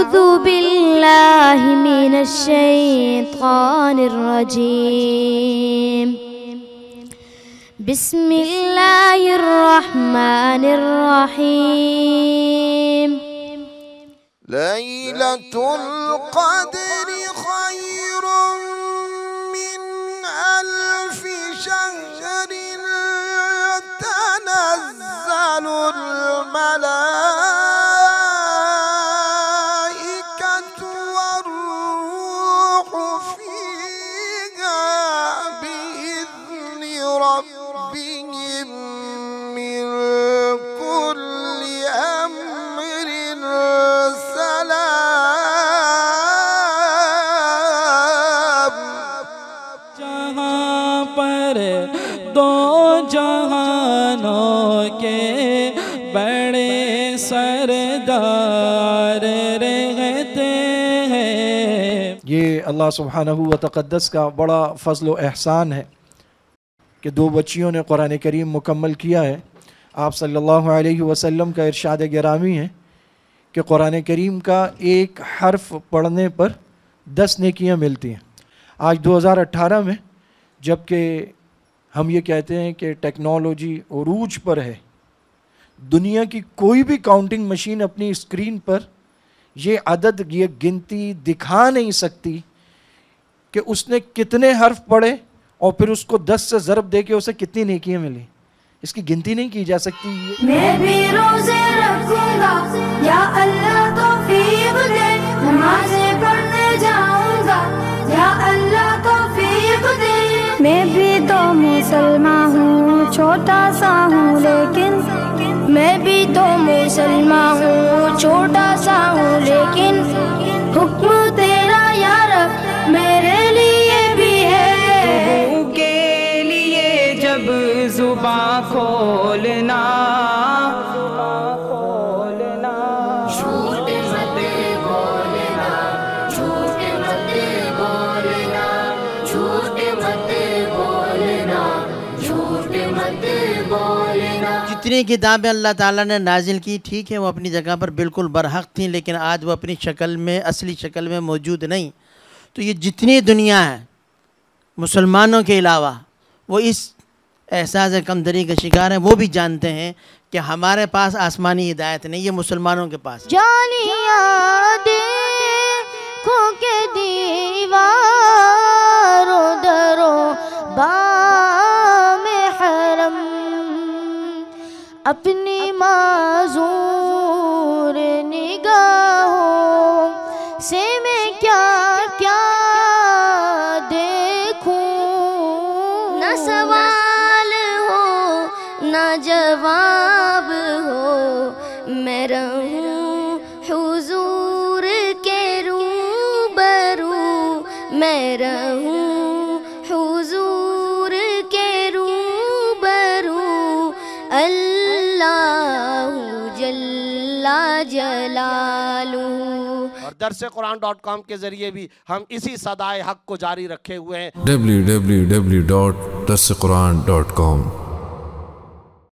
أعوذ بالله من الشيطان الرجيم. بسم الله الرحمن الرحيم. ليلة القدر خير من ألف شهر تنزل الملائكة والروح فيها بإذن ربهم من كل أمر سلام. جہاں پر دو جہانوں کے بڑے سردار رہتے ہیں. یہ اللہ سبحانہ و تقدس کا بڑا فضل و احسان ہے کہ دو بچیوں نے قرآن کریم مکمل کیا ہے. آپ صلی اللہ علیہ وسلم کا ارشاد گرامی ہے کہ قرآن کریم کا ایک حرف پڑھنے پر 10 نیکیاں ملتی ہیں. آج 2018 میں جب کہ ہم یہ کہتے ہیں کہ ٹیکنالوجی عروج پر ہے، دنیا کی کوئی بھی کاؤنٹنگ مشین اپنی اسکرین پر یہ عدد، یہ گنتی دکھا نہیں سکتی کہ اس نے کتنے حرف پڑھے اور پھر اس کو 10 سے ضرب دے کے اسے کتنی نیکیاں ملی. اس کی گنتی نہیں کی جا سکتی. میں بھی روزے رکھوں گا یا اللہ توفیق دے، نمازیں پڑھنے جاؤں گا یا اللہ توفیق دے. میں بھی تو مسلمان ہوں، چھوٹا سا ہوں لیکن میں بھی تو مسلمان ہوں، چھوٹا سا ہوں لیکن حکم تیرا یا رب میرے لیے بھی ہے. کے لیے جب زباں کھولنا جھوٹ مت بولنا، جھوٹ مت بولنا، جھوٹ مت بولنا، جھوٹ مت بولنا. جتنی کتابیں اللہ تعالیٰ نے نازل کی، ٹھیک ہے وہ اپنی جگہ پر بالکل برحق تھیں، لیکن آج وہ اپنی شکل میں، اصلی شکل میں موجود نہیں. تو یہ جتنی دنیا ہے مسلمانوں کے علاوہ وہ اس احساس کمتری کا شکار ہیں. وہ بھی جانتے ہیں کہ ہمارے پاس آسمانی ہدایت نہیں، یہ مسلمانوں کے پاس. جالیاں دیکھوں کے دیواروں دروں بام حرم، اپنی معذور نگاہوں سے میں کیا کیا دیکھوں. نہ سوال ہو نہ جواب ہو، میں رہوں حضور کے روبرو، میں رہوں حضور کے روبرو. اللہ جل جلالہ. اور درسقرآن.com کے ذریعے بھی ہم اسی صدائے حق کو جاری رکھے ہوئے ہیں. www.درسقرآن.com